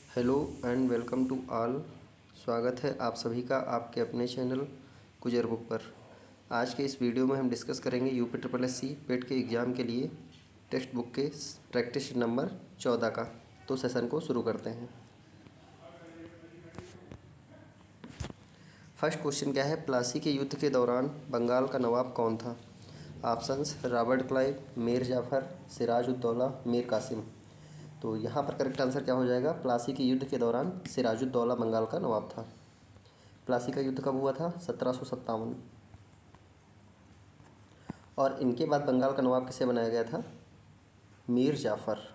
Hello and welcome to all. स्वागत है आप सभी का आपके अपने चैनल गुजर बुक पर। आज के इस वीडियो में हम डिस्कस करेंगे यूपी ट्रिपल एस सी पेट के एग्ज़ाम के लिए टेक्स्ट बुक के प्रैक्टिस नंबर 14 का। तो सेशन को शुरू करते हैं। फर्स्ट क्वेश्चन क्या है, प्लासी के युद्ध के दौरान बंगाल का नवाब कौन था? Options Robert Clive, Mir Jafar, Siraj ud Daula, Mir Qasim. तो यहाँ पर करेक्ट आंसर क्या हो जाएगा? प्लासी के युद्ध के दौरान सिराज उद दौला बंगाल का नवाब था। प्लासी का युद्ध कब हुआ था? 1757। और इनके बाद बंगाल का नवाब किसे बनाया गया था? मीर जाफ़र।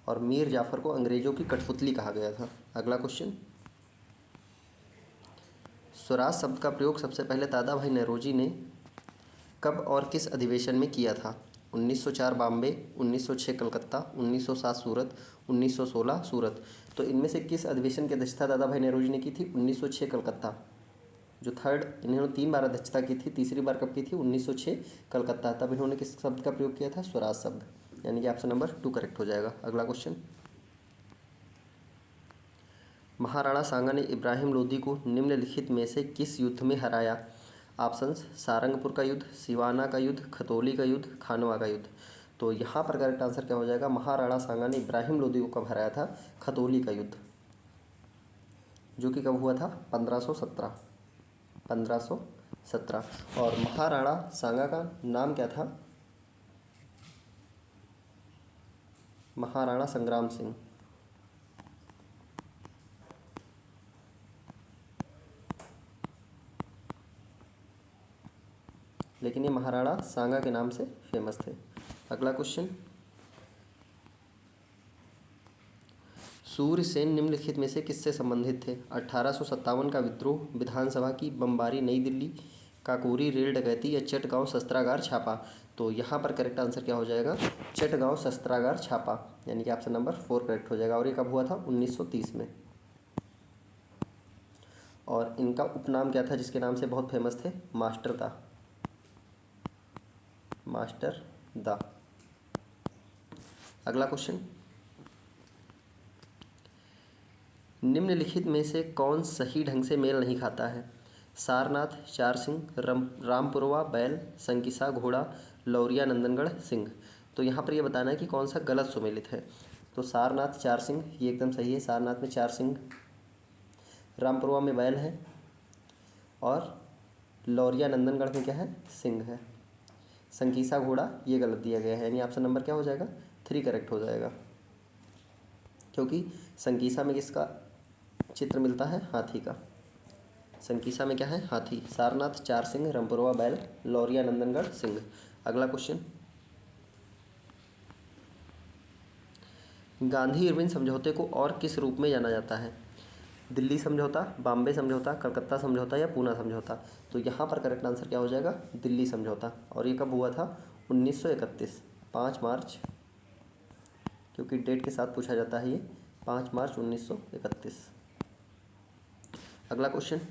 और मीर जाफ़र को अंग्रेज़ों की कठपुतली कहा गया था। अगला क्वेश्चन, स्वराज शब्द का प्रयोग सबसे पहले दादा भाई नौरोजी ने कब और किस अधिवेशन में किया था? 1904 बॉम्बे, 1906 कलकत्ता, 1907 सूरत, 1916 सूरत। तो इनमें से किस अधिवेशन की अध्यक्षता दादा भाई नौरोजी ने की थी? 1906 कलकत्ता। जो थर्ड, इन्होंने 3 बार अध्यक्षता की थी, तीसरी बार कब की थी? 1906 कलकत्ता। तब इन्होंने किस शब्द का प्रयोग किया था? स्वराज शब्द। यानी कि ऑप्शन नंबर 2 करेक्ट हो जाएगा। अगला क्वेश्चन, महाराणा सांगा ने इब्राहिम लोदी को निम्नलिखित में से किस युद्ध में हराया? ऑप्शंस सारंगपुर का युद्ध, सिवाना का युद्ध, खतौली का युद्ध, खानवा का युद्ध। तो यहाँ पर करेक्ट आंसर क्या हो जाएगा? महाराणा सांगा ने इब्राहिम लोदी को कब हराया था? खतौली का युद्ध, जो कि कब हुआ था? 1517। और महाराणा सांगा का नाम क्या था? महाराणा संग्राम सिंह। लेकिन ये महाराणा सांगा के नाम से फेमस थे। अगला क्वेश्चन, सूर्यसेन निम्नलिखित में से किससे संबंधित थे? 1857 का विद्रोह, विधानसभा की बमबारी नई दिल्ली, काकोरी रेल डकैती या चटगांव शस्त्रागार छापा। तो यहाँ पर करेक्ट आंसर क्या हो जाएगा? चटगांव शस्त्रागार छापा। यानी कि ऑप्शन नंबर 4 करेक्ट हो जाएगा। और ये कब हुआ था? 1930 में। और इनका उपनाम क्या था जिसके नाम से बहुत फेमस थे? मास्टर दा। मास्टर दा। अगला क्वेश्चन, निम्नलिखित में से कौन सही ढंग से मेल नहीं खाता है? सारनाथ, चार सिंह, रामपुरवा बैल, संकिसा घोड़ा, लौरिया नंदनगढ़ सिंह। तो यहाँ पर ये बताना है कि कौन सा गलत सुमेलित है। तो सारनाथ चार सिंह ये एकदम सही है। सारनाथ में चार सिंह, रामपुरवा में बैल है, और लौरिया नंदनगढ़ में क्या है? सिंह है। संकिसा घोड़ा ये गलत दिया गया है। यानी ऑप्शन नंबर क्या हो जाएगा? 3 करेक्ट हो जाएगा, क्योंकि संकिसा में किसका चित्र मिलता है? हाथी का। संकिसा में क्या है? हाथी। सारनाथ चार सिंह, रामपुरवा बैल, लौरिया नंदनगढ़ सिंह। अगला क्वेश्चन, गांधी इरविन समझौते को और किस रूप में जाना जाता है? दिल्ली समझौता, बॉम्बे समझौता, कलकत्ता समझौता या पूना समझौता। तो यहाँ पर करेक्ट आंसर क्या हो जाएगा? दिल्ली समझौता। और ये कब हुआ था? 1931, 5 मार्च, क्योंकि डेट के साथ पूछा जाता है ये, 5 मार्च 1931। अगला क्वेश्चन,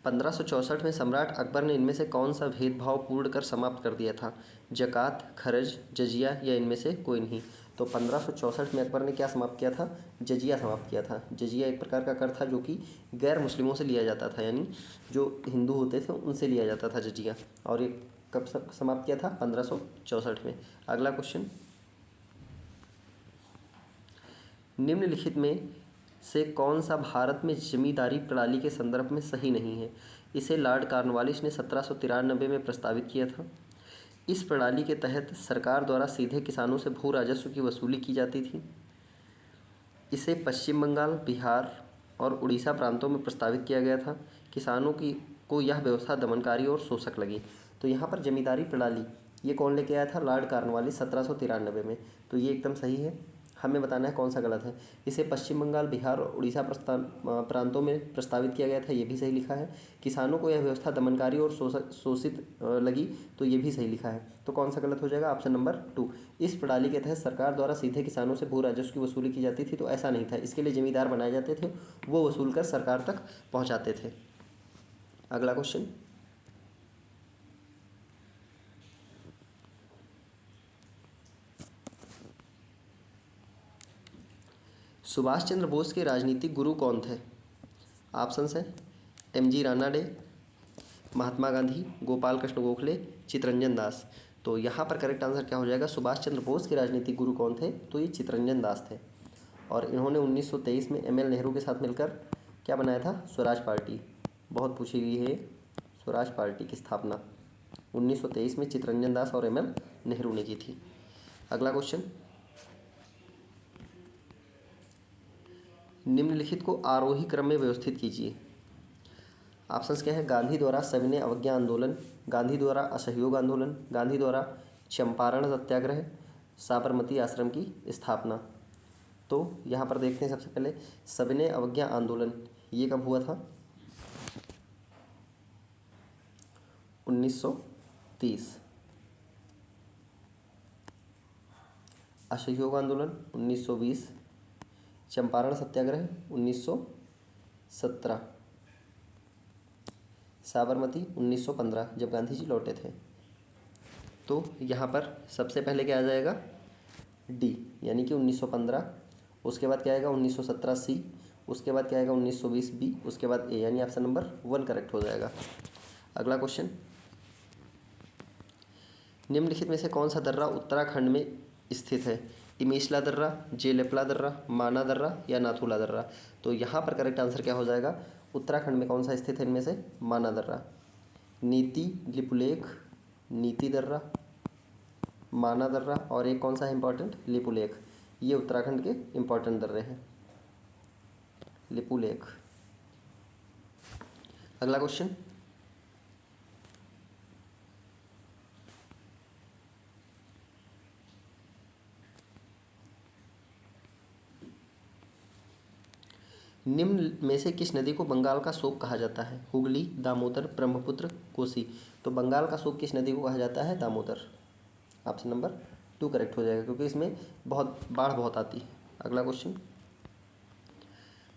1564 में सम्राट अकबर ने इनमें से कौन सा भेदभाव पूर्ण कर समाप्त कर दिया था? ज़कात, खरज, जजिया या इनमें से कोई नहीं। तो 1564 में अकबर ने क्या समाप्त किया था? जजिया समाप्त किया था। जजिया एक प्रकार का कर था जो कि गैर मुस्लिमों से लिया जाता था, यानी जो हिंदू होते थे उनसे लिया जाता था जजिया। और ये कब समाप्त किया था? 1564 में। अगला क्वेश्चन, निम्नलिखित में से कौन सा भारत में जमींदारी प्रणाली के संदर्भ में सही नहीं है? इसे लॉर्ड कॉर्नवालिस ने 1793 में प्रस्तावित किया था। इस प्रणाली के तहत सरकार द्वारा सीधे किसानों से भू राजस्व की वसूली की जाती थी। इसे पश्चिम बंगाल, बिहार और उड़ीसा प्रांतों में प्रस्तावित किया गया था। किसानों की को यह व्यवस्था दमनकारी और शोषक लगी। तो यहाँ पर जमींदारी प्रणाली ये कौन लेके आया था? लॉर्ड कॉर्नवालिस 1793 में। तो ये एकदम सही है। हमें बताना है कौन सा गलत है। इसे पश्चिम बंगाल, बिहार और उड़ीसा प्रांतों में प्रस्तावित किया गया था, ये भी सही लिखा है। किसानों को यह व्यवस्था दमनकारी और शोषित लगी, तो ये भी सही लिखा है। तो कौन सा गलत हो जाएगा? Option number 2। इस प्रणाली के तहत सरकार द्वारा सीधे किसानों से भू राजस्व की वसूली की जाती थी, तो ऐसा नहीं था। इसके लिए जमींदार बनाए जाते थे, वो वसूल कर सरकार तक पहुँचाते थे। अगला क्वेश्चन, सुभाष चंद्र बोस के राजनीतिक गुरु कौन थे? ऑप्शंस है एम.जी. रानाडे, महात्मा गांधी, गोपाल कृष्ण गोखले, चितरंजन दास। तो यहाँ पर करेक्ट आंसर क्या हो जाएगा? सुभाष चंद्र बोस के राजनीतिक गुरु कौन थे? तो ये चितरंजन दास थे। और इन्होंने 1923 में एम.एल. नेहरू के साथ मिलकर क्या बनाया था? स्वराज पार्टी। बहुत पूछी हुई है स्वराज पार्टी की स्थापना 1923 में चितरंजन दास और एम.एल. नेहरू ने की थी। अगला क्वेश्चन, निम्नलिखित को आरोही क्रम में व्यवस्थित कीजिए। ऑप्शंस क्या है? गांधी द्वारा सविनय अवज्ञा आंदोलन, गांधी द्वारा असहयोग आंदोलन, गांधी द्वारा चंपारण सत्याग्रह, साबरमती आश्रम की स्थापना। तो यहाँ पर देखते हैं सबसे पहले सविनय अवज्ञा आंदोलन ये कब हुआ था? 1930। असहयोग आंदोलन 1920, चंपारण सत्याग्रह 1917, साबरमती 1915 जब गांधी जी लौटे थे। तो यहाँ पर सबसे पहले क्या आ जाएगा? डी यानी कि 1915। उसके बाद क्या आएगा? 1917 सी। उसके बाद क्या आएगा? 1920 बी। उसके बाद ए, यानी ऑप्शन नंबर 1 करेक्ट हो जाएगा। अगला क्वेश्चन, निम्नलिखित में से कौन सा दर्रा उत्तराखंड में स्थित है? इमेशला दर्रा, जेलेपला दर्रा, माना दर्रा या नाथुला दर्रा। तो यहाँ पर करेक्ट आंसर क्या हो जाएगा? उत्तराखंड में कौन सा स्थित है इनमें से? माना दर्रा। नीति लिपुलेख, नीति दर्रा, माना दर्रा और एक कौन सा है इंपॉर्टेंट? लिपुलेख। ये उत्तराखंड के इंपॉर्टेंट दर्रे हैं, लिपुलेख। अगला क्वेश्चन, निम्न में से किस नदी को बंगाल का शोक कहा जाता है? हुगली, दामोदर, ब्रह्मपुत्र, कोसी। तो बंगाल का शोक किस नदी को कहा जाता है? दामोदर। ऑप्शन नंबर 2 करेक्ट हो जाएगा क्योंकि इसमें बाढ़ बहुत आती है। अगला क्वेश्चन,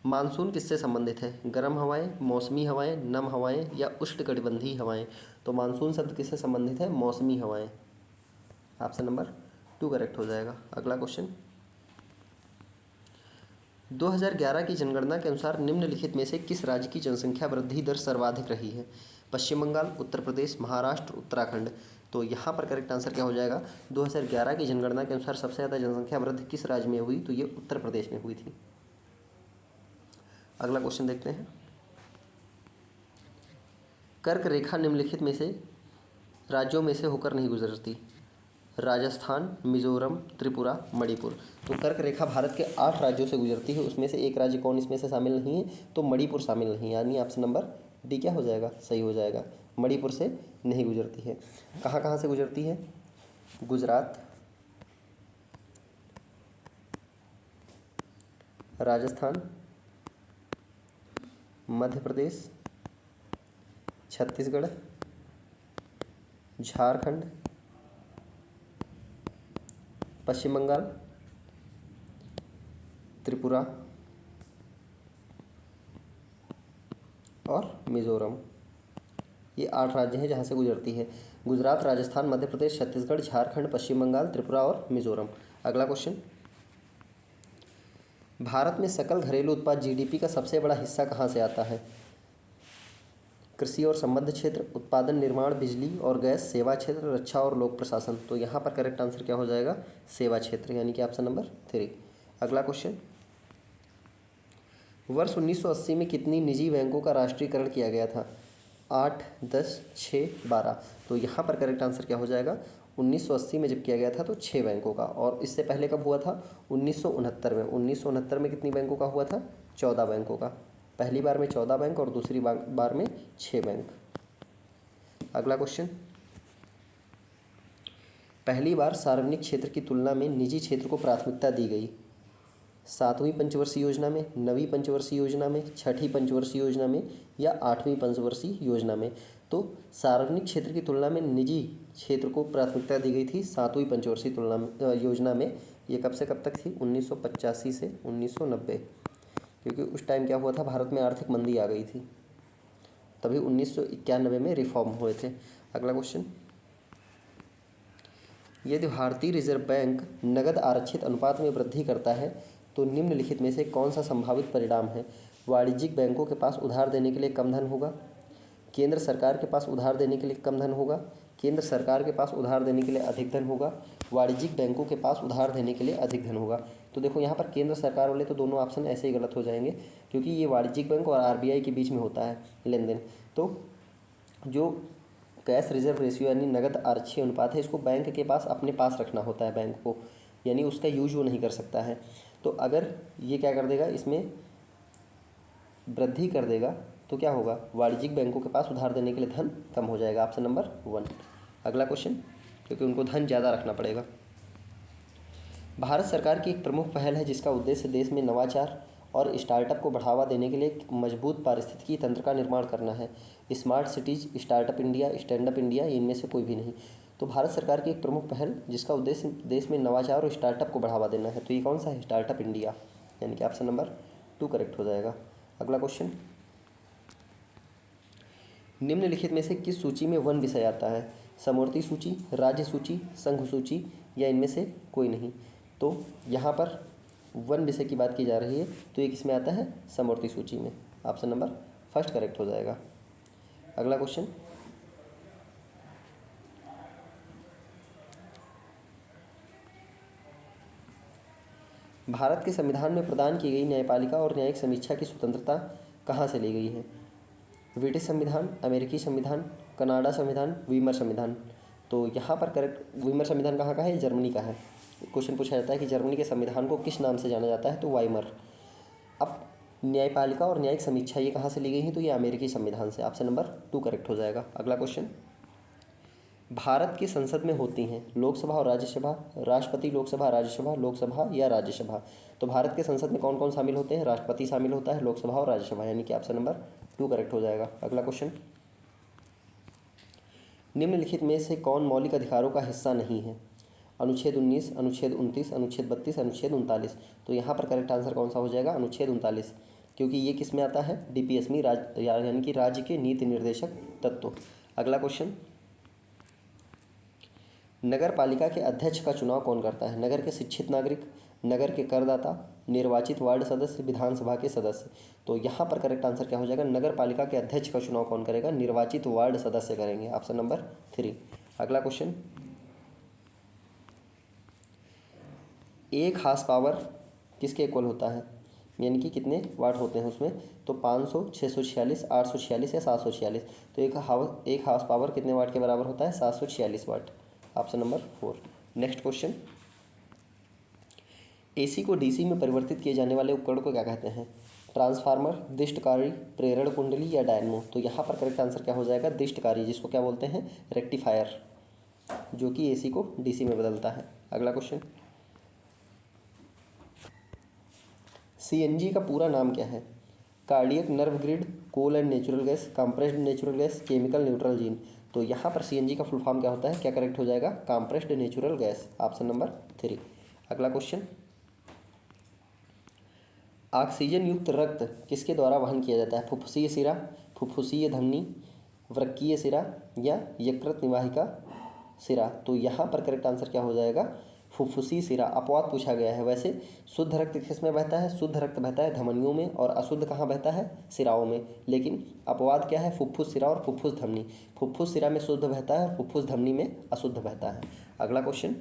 मानसून किससे संबंधित है? गर्म हवाएं, मौसमी हवाएं, नम हवाएं या उष्णकटिबंधीय हवाएं। तो मानसून शब्द किससे संबंधित है? मौसमी हवाएं। ऑप्शन नंबर 2 करेक्ट हो जाएगा। अगला क्वेश्चन, 2011 की जनगणना के अनुसार निम्नलिखित में से किस राज्य की जनसंख्या वृद्धि दर सर्वाधिक रही है? पश्चिम बंगाल, उत्तर प्रदेश, महाराष्ट्र, उत्तराखंड। तो यहाँ पर करेक्ट आंसर क्या हो जाएगा? 2011 की जनगणना के अनुसार सबसे ज़्यादा जनसंख्या वृद्धि किस राज्य में हुई? तो ये उत्तर प्रदेश में हुई थी। अगला क्वेश्चन देखते हैं, कर्क रेखा निम्नलिखित में से राज्यों में से होकर नहीं गुजरती? राजस्थान, मिजोरम, त्रिपुरा, मणिपुर। तो कर्क रेखा भारत के 8 राज्यों से गुजरती है, उसमें से एक राज्य कौन इसमें से शामिल नहीं है? तो मणिपुर शामिल नहीं है, यानी ऑप्शन नंबर डी क्या हो जाएगा? सही हो जाएगा। मणिपुर से नहीं गुजरती है। कहाँ कहाँ से गुजरती है? गुजरात, राजस्थान, मध्य प्रदेश, छत्तीसगढ़, झारखंड, पश्चिम बंगाल, त्रिपुरा और मिजोरम। ये 8 राज्य हैं जहाँ से गुजरती है। गुजरात, राजस्थान, मध्य प्रदेश, छत्तीसगढ़, झारखंड, पश्चिम बंगाल, त्रिपुरा और मिजोरम। अगला क्वेश्चन, भारत में सकल घरेलू उत्पाद जीडीपी का सबसे बड़ा हिस्सा कहाँ से आता है? कृषि और संबद्ध क्षेत्र, उत्पादन, निर्माण, बिजली और गैस, सेवा क्षेत्र, रक्षा और लोक प्रशासन। तो यहाँ पर करेक्ट आंसर क्या हो जाएगा? सेवा क्षेत्र, यानी कि ऑप्शन नंबर 3। अगला क्वेश्चन, वर्ष 1980 में कितनी निजी बैंकों का राष्ट्रीयकरण किया गया था? 8, 10, 6, 12। तो यहाँ पर करेक्ट आंसर क्या हो जाएगा? 1980 में जब किया गया था तो 6 बैंकों का। और इससे पहले कब हुआ था? 1969 में। 1969 में कितनी बैंकों का हुआ था? 14 बैंकों का। पहली बार में 14 बैंक और दूसरी बार में 6 बैंक। अगला क्वेश्चन, पहली बार सार्वजनिक क्षेत्र की तुलना में निजी क्षेत्र को प्राथमिकता दी गई? 7वीं पंचवर्षीय योजना में, 9वीं पंचवर्षीय योजना में, 6ठी पंचवर्षीय योजना में या 8वीं पंचवर्षीय योजना में? तो सार्वजनिक क्षेत्र की तुलना में निजी क्षेत्र को प्राथमिकता दी गई थी 7वीं पंचवर्षीय योजना में। ये कब से कब तक थी? 1985 से 1990, क्योंकि उस टाइम क्या हुआ था? भारत में आर्थिक मंदी आ गई थी, तभी 1991 में रिफॉर्म हुए थे। अगला क्वेश्चन, यदि भारतीय रिजर्व बैंक नगद आरक्षित अनुपात में वृद्धि करता है तो निम्नलिखित में से कौन सा संभावित परिणाम है? वाणिज्यिक बैंकों के पास उधार देने के लिए कम धन होगा, केंद्र सरकार के पास उधार देने के लिए कम धन होगा, केंद्र सरकार के पास उधार देने के लिए अधिक धन होगा, वाणिज्यिक बैंकों के पास उधार देने के लिए अधिक धन होगा। तो देखो यहाँ पर केंद्र सरकार वाले तो दोनों ऑप्शन ऐसे ही गलत हो जाएंगे, क्योंकि ये वाणिज्यिक बैंक और आरबीआई के बीच में होता है लेन देन। तो जो कैश रिजर्व रेशियो यानी नगद आरक्षी अनुपात है, इसको बैंक के पास अपने पास रखना होता है बैंक को, यानी उसका यूज वो नहीं कर सकता है। तो अगर ये क्या कर देगा, इसमें वृद्धि कर देगा तो क्या होगा, वाणिज्यिक बैंकों के पास उधार देने के लिए धन कम हो जाएगा। Option number 1। अगला क्वेश्चन, क्योंकि उनको धन ज़्यादा रखना पड़ेगा। भारत सरकार की एक प्रमुख पहल है जिसका उद्देश्य देश में नवाचार और स्टार्टअप को बढ़ावा देने के लिए एक मजबूत पारिस्थितिकी तंत्र का निर्माण करना है। Smart cities, startup India, stand up India, इनमें से कोई भी नहीं। तो भारत सरकार की एक प्रमुख पहल जिसका उद्देश्य देश में नवाचार और स्टार्टअप को बढ़ावा देना है, तो ये कौन सा है, स्टार्टअप इंडिया, यानी कि ऑप्शन नंबर 2 करेक्ट हो जाएगा। अगला क्वेश्चन, निम्नलिखित में से किस सूची में वन विषय आता है? समवर्ती सूची, राज्य सूची, संघ सूची, या इनमें से कोई नहीं। तो यहाँ पर वन विषय की बात की जा रही है, तो ये किसमें आता है, समवर्ती सूची में। ऑप्शन नंबर 1 करेक्ट हो जाएगा। अगला क्वेश्चन, भारत के संविधान में प्रदान की गई न्यायपालिका और न्यायिक समीक्षा की स्वतंत्रता कहाँ से ली गई है? ब्रिटिश संविधान, अमेरिकी संविधान, कनाडा संविधान, वीमर संविधान। तो यहाँ पर करेक्ट, वीमर संविधान कहाँ का है, जर्मनी का है। क्वेश्चन पूछा जाता है कि जर्मनी के संविधान को किस नाम से जाना जाता है, तो वाइमर। अब न्यायपालिका और न्यायिक समीक्षा ये कहाँ से ली गई है, तो ये अमेरिकी संविधान से। ऑप्शन नंबर 2 करेक्ट हो जाएगा। अगला क्वेश्चन, भारत की संसद में होती हैं लोकसभा और राज्यसभा, राष्ट्रपति, लोकसभा, राज्यसभा, लोकसभा या राज्यसभा। तो भारत के संसद में कौन कौन शामिल होते हैं? राष्ट्रपति शामिल होता है, लोकसभा और राज्यसभा, यानी कि ऑप्शन नंबर 2 करेक्ट हो जाएगा। अगला क्वेश्चन, निम्नलिखित में से कौन मौलिक अधिकारों का हिस्सा नहीं है? अनुच्छेद 19, अनुच्छेद 29, अनुच्छेद 32, अनुच्छेद 39। तो यहाँ पर करेक्ट आंसर कौन सा हो जाएगा? अनुच्छेद 39, क्योंकि ये किस में आता है, डीपीएस में, यानी कि राज्य के नीति निर्देशक तत्व। अगला क्वेश्चन, नगर पालिका के अध्यक्ष का चुनाव कौन करता है? नगर के शिक्षित नागरिक, नगर के करदाता, निर्वाचित वार्ड सदस्य, विधानसभा के सदस्य। तो यहाँ पर करेक्ट आंसर क्या हो जाएगा? नगर पालिका के अध्यक्ष का चुनाव कौन करेगा? निर्वाचित वार्ड सदस्य करेंगे। Option number 3। अगला क्वेश्चन, एक हार्स पावर किसके इक्वल होता है, यानी कि कितने वाट होते हैं उसमें? तो 500, 646, 846 या 746। तो एक हार्स पावर कितने वाट के बराबर होता है? 746 watt. Option number 4। Next question, AC को डीसी में परिवर्तित किए जाने वाले उपकरण को क्या कहते हैं? ट्रांसफार्मर, दिष्टकारी, प्रेरण कुंडली या डायनमो। तो यहाँ पर करेक्ट आंसर क्या हो जाएगा? दिष्टकारी, जिसको क्या बोलते हैं? रेक्टिफायर, जो कि एसी को डीसी में बदलता है। अगला क्वेश्चन, सीएनजी का पूरा नाम क्या है? Cardiac nerve grid, coal and natural gas, compressed natural gas, chemical neutral gene. तो यहाँ पर सीएनजी का फुल फॉर्म क्या होता है? क्या करेक्ट हो जाएगा? Compressed natural gas. Option number 3। अगला क्वेश्चन, ऑक्सीजन युक्त रक्त किसके द्वारा वहन किया जाता है? फुफ्फुसीय सिरा, फुफ्फुसीय धमनी, वृक्कीय सिरा या यकृत निवाहिका सिरा। तो यहाँ पर करेक्ट आंसर क्या हो जाएगा? फुफ्फुसी सिरा। अपवाद पूछा गया है। वैसे शुद्ध रक्त किस में बहता है? शुद्ध रक्त बहता है धमनियों में, और अशुद्ध कहाँ बहता है? सिराओं में। लेकिन अपवाद क्या है? फुफ्फुस सिरा और फुफ्फुस धमनी। फुफ्फुस सिरा में शुद्ध बहता है और फुफ्फुस धमनी में अशुद्ध बहता है। अगला क्वेश्चन,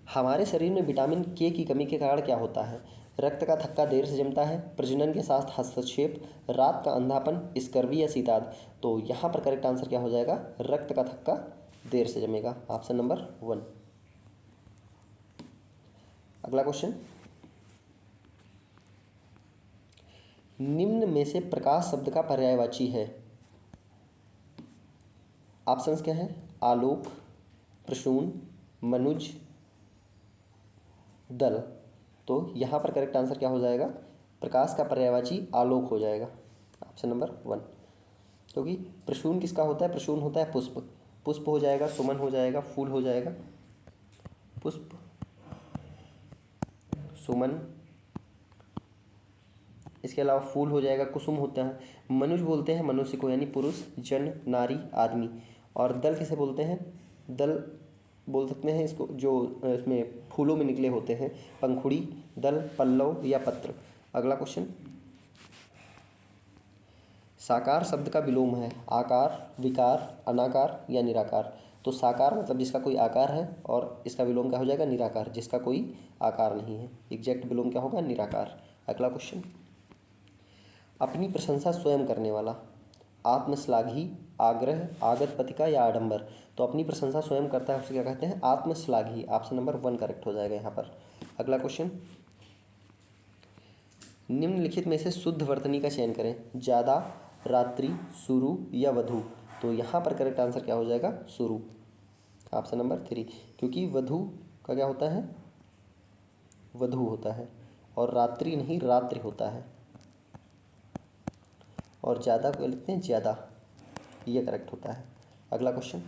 हमारे शरीर में विटामिन के की कमी के कारण क्या होता है? रक्त का थक्का देर से जमता है, प्रजनन के साथ हस्तक्षेप, रात का अंधापन, स्कर्वी या सीताद। तो यहाँ पर करेक्ट आंसर क्या हो जाएगा? रक्त का थक्का देर से जमेगा। Option number 1। अगला क्वेश्चन, निम्न में से प्रकाश शब्द का पर्यायवाची है? ऑप्शंस क्या है? आलोक, प्रसून, मनुज, दल। तो यहाँ पर करेक्ट आंसर क्या हो जाएगा? प्रकाश का पर्यायवाची आलोक हो जाएगा। Option number 1। क्योंकि प्रसून किसका होता है? प्रसून होता है पुष्प। पुष्प हो जाएगा, सुमन हो जाएगा, फूल हो जाएगा, पुष्प, सुमन। इसके अलावा फूल हो जाएगा, कुसुम होता है। मनुज बोलते हैं मनुष्य को, यानी पुरुष, जन, नारी, आदमी। और दल किसे बोलते हैं? दल बोल सकते हैं इसको, जो इसमें फूलों में निकले होते हैं? पंखुड़ी, दल, पल्लव या पत्र? अगला क्वेश्चन, साकार शब्द का विलोम है आकार, विकार, अनाकार या निराकार? तो साकार मतलब जिसका कोई आकार है, और इसका विलोम क्या हो जाएगा? निराकार, जिसका कोई आकार नहीं है। एग्जैक्ट विलोम क्या होगा? निराकार। अगला क्वेश्चन, अपनी प्रशंसा स्वयं करने वाला, आत्मश्लाघी, आग्रह, आगत पथिका या आडंबर? तो अपनी प्रशंसा स्वयं करता है उसे क्या कहते हैं? आत्मश्लाघी। ऑप्शन नंबर 1 करेक्ट हो जाएगा यहाँ पर। अगला क्वेश्चन, निम्नलिखित में से शुद्ध वर्तनी का चयन करें, ज़्यादा, रात्रि, शुरू या वधु? तो यहाँ पर करेक्ट आंसर क्या हो जाएगा? शुरू। ऑप्शन नंबर 3, क्योंकि वधु का क्या होता है? वधु होता है, और रात्रि नहीं रात्रि होता है, और ज़्यादा को लिखते हैं ज़्यादा, ये करेक्ट होता है। अगला क्वेश्चन,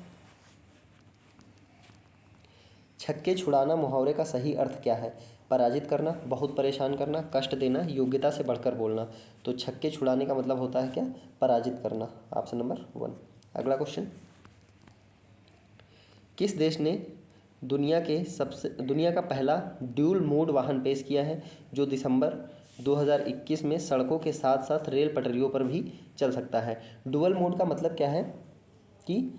छक्के छुड़ाना मुहावरे का सही अर्थ क्या है? पराजित करना, बहुत परेशान करना, कष्ट देना, योग्यता से बढ़कर बोलना? तो छक्के छुड़ाने का मतलब होता है क्या? पराजित करना। Option number 1। अगला क्वेश्चन, किस देश ने दुनिया का पहला ड्यूल मोड वाहन पेश किया है, जो दिसंबर 2021 में सड़कों के साथ साथ रेल पटरियों पर भी चल सकता है? डुअल मोड का मतलब क्या है? कि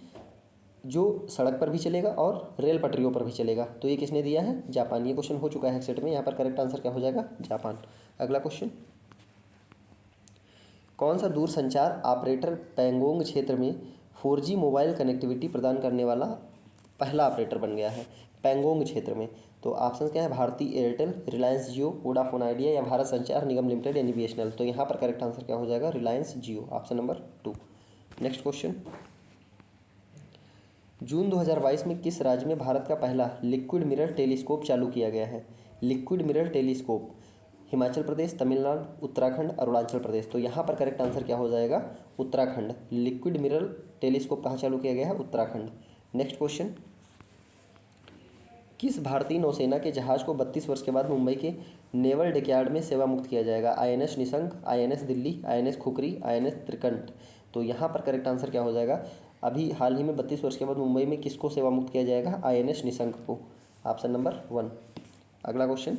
जो सड़क पर भी चलेगा और रेल पटरियों पर भी चलेगा। तो ये किसने दिया है? जापान। ये क्वेश्चन हो चुका है सेट में, यहाँ पर करेक्ट आंसर क्या हो जाएगा? जापान। अगला क्वेश्चन, कौन सा दूरसंचार ऑपरेटर पैंगोंग क्षेत्र में 4G मोबाइल कनेक्टिविटी प्रदान करने वाला पहला ऑपरेटर बन गया है पैंगोंग क्षेत्र में? तो ऑप्शन क्या है? भारती एयरटेल, रिलायंस जियो, वोडाफोन आइडिया या भारत संचार निगम लिमिटेड यानी BSNL? तो यहाँ पर करेक्ट आंसर क्या हो जाएगा? Reliance Jio. Option number 2। Next question, June 2022 में किस राज्य में भारत का पहला लिक्विड मिरर टेलीस्कोप चालू किया गया है? Liquid mirror telescope, Himachal Pradesh, Tamil Nadu, Uttarakhand, Arunachal Pradesh? तो यहाँ पर करेक्ट आंसर क्या हो जाएगा? उत्तराखंड। लिक्विड मिरर टेलीस्कोप कहाँ चालू किया गया है? उत्तराखंड। नेक्स्ट क्वेश्चन, किस भारतीय नौसेना के जहाज़ को 32 वर्ष के बाद मुंबई के नेवल डॉकयार्ड में सेवा मुक्त किया जाएगा? INS Nishank, INS Delhi, INS khukri, INS त्रिकंठ? तो यहाँ पर करेक्ट आंसर क्या हो जाएगा? अभी हाल ही में 32 वर्ष के बाद मुंबई में किसको सेवा मुक्त किया जाएगा? INS निशंक को। Option number 1। अगला क्वेश्चन,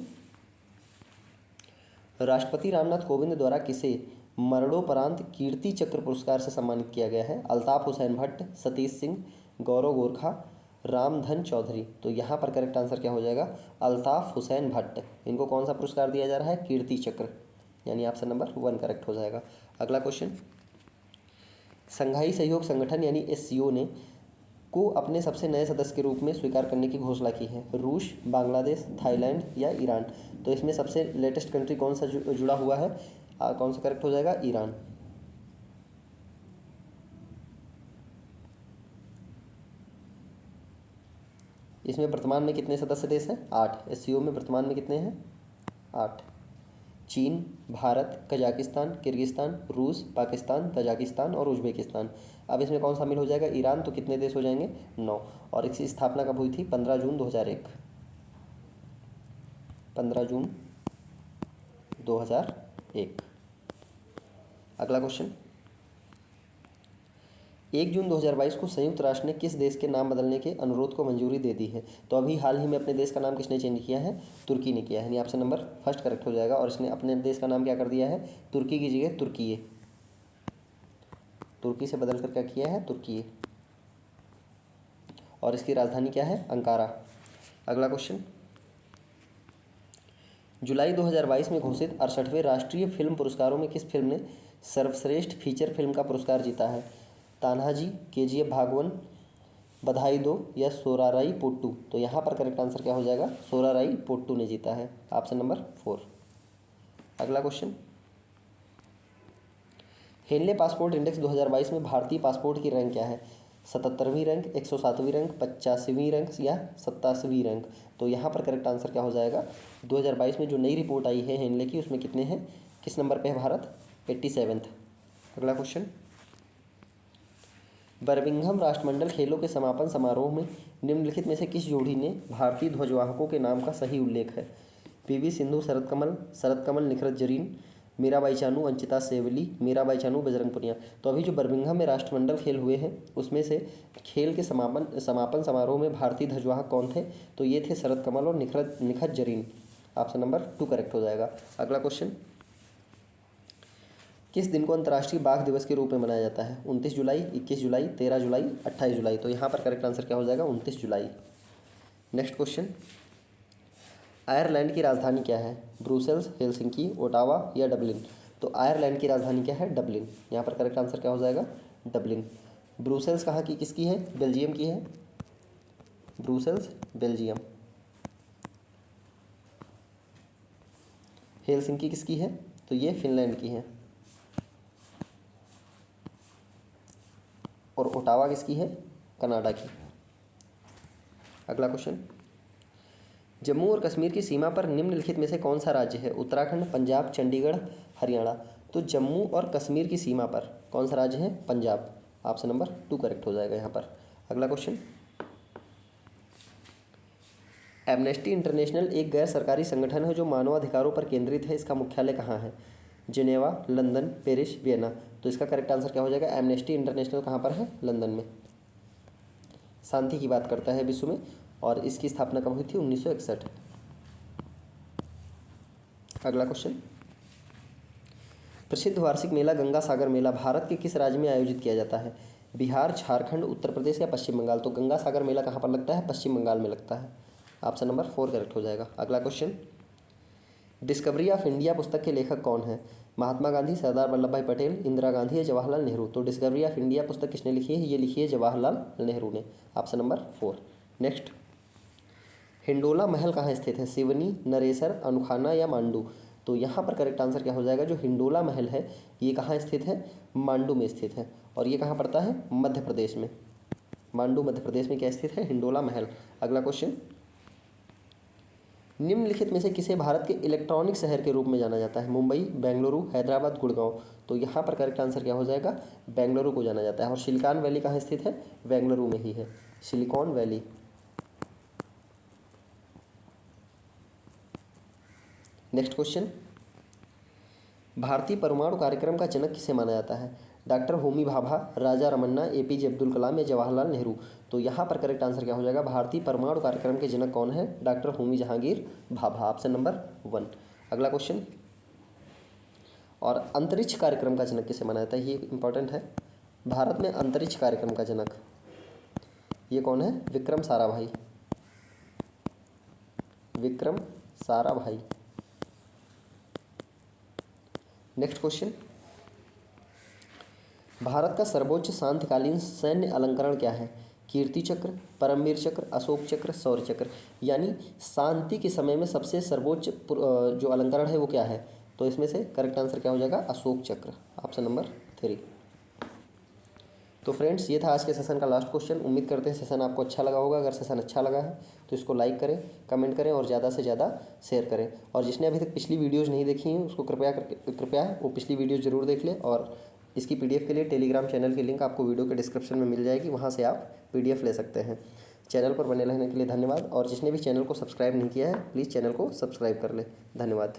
राष्ट्रपति रामनाथ कोविंद द्वारा किसे मरणोपरांत कीर्ति चक्र पुरस्कार से सम्मानित किया गया है? अल्ताफ हुसैन भट्ट, सतीश सिंह, गौरव गोरखा, रामधन चौधरी? तो यहाँ पर करेक्ट आंसर क्या हो जाएगा? अल्ताफ हुसैन भट्ट। इनको कौन सा पुरस्कार दिया जा रहा है? कीर्ति चक्र, यानी ऑप्शन नंबर 1 करेक्ट हो जाएगा। अगला क्वेश्चन, संघाई सहयोग संगठन यानी SCO ने को अपने सबसे नए सदस्य के रूप में स्वीकार करने की घोषणा की है? रूस, बांग्लादेश, थाईलैंड या ईरान? तो इसमें सबसे लेटेस्ट कंट्री कौन सा जुड़ा हुआ है? कौन सा करेक्ट हो जाएगा? ईरान। इसमें वर्तमान में कितने सदस्य देश हैं? 8। SCO में वर्तमान में कितने हैं? 8। चीन, भारत, कजाकिस्तान, किर्गिस्तान, रूस, पाकिस्तान, तजाकिस्तान और उज्बेकिस्तान। अब इसमें कौन शामिल हो जाएगा? ईरान। तो कितने देश हो जाएंगे? 9। और इसकी स्थापना कब हुई थी? 15 जून 2001। 15 जून 2001। अगला क्वेश्चन, 1 जून 2022 को संयुक्त राष्ट्र ने किस देश के नाम बदलने के अनुरोध को मंजूरी दे दी है? तो अभी हाल ही में अपने देश का नाम किसने चेंज किया है? तुर्की ने किया है, यानी ऑप्शन नंबर 1 करेक्ट हो जाएगा। और इसने अपने देश का नाम क्या कर दिया है? तुर्की की जगह तुर्कीये। तुर्की से बदल कर क्या किया है? तुर्कीये। और इसकी राजधानी क्या है? अंकारा। अगला क्वेश्चन, जुलाई 2022 में घोषित 68वें राष्ट्रीय फिल्म पुरस्कारों में किस फिल्म ने सर्वश्रेष्ठ फीचर फिल्म का पुरस्कार जीता है? तान्हाजी, KGF भाग 1, बधाई दो या सोराराई पोट्टू? तो यहाँ पर करेक्ट आंसर क्या हो जाएगा? सोराराई पोट्टू ने जीता है। Option number 4। अगला क्वेश्चन, हेनले पासपोर्ट इंडेक्स 2022 में भारतीय पासपोर्ट की रैंक क्या है? 77वीं रैंक, 107वीं रैंक, 85वीं रैंक या 87वीं रैंक? तो यहाँ पर करेक्ट आंसर क्या हो जाएगा? 2022 में जो नई रिपोर्ट आई है हेनले की, उसमें कितने हैं? किस नंबर पे है भारत? 87th। अगला क्वेश्चन, बर्मिंघम राष्ट्रमंडल खेलों के समापन समारोह में निम्नलिखित में से किस जोड़ी ने भारतीय ध्वजवाहकों के नाम का सही उल्लेख है? PV सिंधु, शरत कमल निखरत जरीन, मीराबाई चानू, अंचिता सेवली, मीराबाई चानू, बजरंग पुनिया। तो अभी जो बर्मिंघम में राष्ट्रमंडल खेल हुए हैं उसमें से खेल के समापन समारोह में भारतीय ध्वजवाहक कौन थे? तो ये थे शरद कमल और Nikhat Zareen. Option number 2 correct हो जाएगा। अगला क्वेश्चन, किस दिन को अंतर्राष्ट्रीय बाघ दिवस के रूप में मनाया जाता है? 29 जुलाई, 21 जुलाई, 13 जुलाई, 28 जुलाई। तो यहाँ पर करेक्ट आंसर क्या हो जाएगा? 29 जुलाई। नेक्स्ट क्वेश्चन, आयरलैंड की राजधानी क्या है? ब्रुसेल्स, हेलसिंकी, ओटावा या डबलिन? तो आयरलैंड की राजधानी क्या है? डबलिन। यहाँ पर करेक्ट आंसर क्या हो जाएगा? डबलिन। ब्रुसेल्स कहाँ की किसकी है? बेल्जियम की है। Brussels Belgium. हेलसिंकी किसकी है? तो ये फिनलैंड की है। और ओटावा किसकी है? कनाडा की। अगला क्वेश्चन, जम्मू और कश्मीर की सीमा पर निम्नलिखित में से कौन सा राज्य है? उत्तराखंड, पंजाब, चंडीगढ़, हरियाणा। तो जम्मू और कश्मीर की सीमा पर कौन सा राज्य है? पंजाब। ऑप्शन नंबर 2 करेक्ट हो जाएगा यहाँ पर। अगला क्वेश्चन, एमनेस्टी इंटरनेशनल एक गैर सरकारी संगठन है जो मानवाधिकारों पर केंद्रित है। इसका मुख्यालय कहाँ है? Geneva, London, Paris, Vienna. तो इसका करेक्ट आंसर क्या हो जाएगा? एमनेस्टी इंटरनेशनल कहाँ पर है? लंदन में। शांति की बात करता है विश्व में, और इसकी स्थापना कब हुई थी? 1961। अगला क्वेश्चन, प्रसिद्ध वार्षिक मेला गंगा सागर मेला भारत के किस राज्य में आयोजित किया जाता है? बिहार, झारखंड, उत्तर प्रदेश या पश्चिम बंगाल? तो गंगा सागर मेला कहाँ पर लगता है? पश्चिम बंगाल में लगता है। ऑप्शन नंबर 4 करेक्ट हो जाएगा। अगला क्वेश्चन, डिस्कवरी ऑफ इंडिया पुस्तक के लेखक कौन है? महात्मा गांधी, सरदार वल्लभ भाई पटेल, इंदिरा गांधी या जवाहरलाल नेहरू? तो डिस्कवरी ऑफ इंडिया पुस्तक किसने लिखी है? ये लिखी है जवाहरलाल नेहरू ने। Option number 4। नेक्स्ट, हिंडोला महल कहाँ स्थित है? सिवनी, नरेसर, अनखाना या मांडू? तो यहाँ पर करेक्ट आंसर क्या हो जाएगा? जो हिंडोला महल है ये कहाँ स्थित है? मांडू में स्थित है। और ये कहाँ पड़ता है? मध्य प्रदेश में। मांडू मध्य प्रदेश में क्या स्थित है? हिंडोला महल। अगला क्वेश्चन, निम्नलिखित में से किसे भारत के इलेक्ट्रॉनिक शहर के रूप में जाना जाता है? मुंबई, बेंगलुरु, हैदराबाद, गुड़गांव? तो यहाँ पर करेक्ट आंसर क्या हो जाएगा? बेंगलुरु को जाना जाता है। और सिलिकॉन वैली कहाँ स्थित है? बेंगलुरु में ही है, सिलिकॉन वैली। नेक्स्ट क्वेश्चन, भारतीय परमाणु कार्यक्रम का जनक किसे माना जाता है? डॉक्टर होमी भाभा, राजा रमन्ना, एपीजे अब्दुल कलाम या जवाहरलाल नेहरू? तो यहाँ पर करेक्ट आंसर क्या हो जाएगा? भारतीय परमाणु कार्यक्रम के जनक कौन है? Doctor Homi Jahangir Bhabha. Option number 1। अगला क्वेश्चन, और अंतरिक्ष कार्यक्रम का जनक किसे माना जाता है? ये इंपॉर्टेंट है। भारत में अंतरिक्ष कार्यक्रम का जनक ये कौन है? विक्रम साराभाई। विक्रम साराभाई। नेक्स्ट क्वेश्चन, भारत का सर्वोच्च शांतिकालीन सैन्य अलंकरण क्या है? कीर्ति चक्र, परमवीर चक्र, अशोक चक्र, शौर्य चक्र। यानी शांति के समय में सबसे सर्वोच्च जो अलंकरण है वो क्या है? तो इसमें से करेक्ट आंसर क्या हो जाएगा? अशोक चक्र। Option number 3। तो फ्रेंड्स, ये था आज के सेशन का लास्ट क्वेश्चन। उम्मीद करते हैं सेशन आपको अच्छा लगा होगा। अगर सेशन अच्छा लगा है तो इसको लाइक करें, कमेंट करें और ज़्यादा से ज़्यादा शेयर करें। और जिसने अभी तक पिछली वीडियोज़ नहीं देखी हैं उसको कृपया वो पिछली वीडियोज़ ज़रूर देख लें। और इसकी PDF के लिए टेलीग्राम चैनल की लिंक आपको वीडियो के डिस्क्रिप्शन में मिल जाएगी, वहाँ से आप PDF ले सकते हैं। चैनल पर बने रहने के लिए धन्यवाद। और जिसने भी चैनल को सब्सक्राइब नहीं किया है प्लीज़ चैनल को सब्सक्राइब कर लें। धन्यवाद।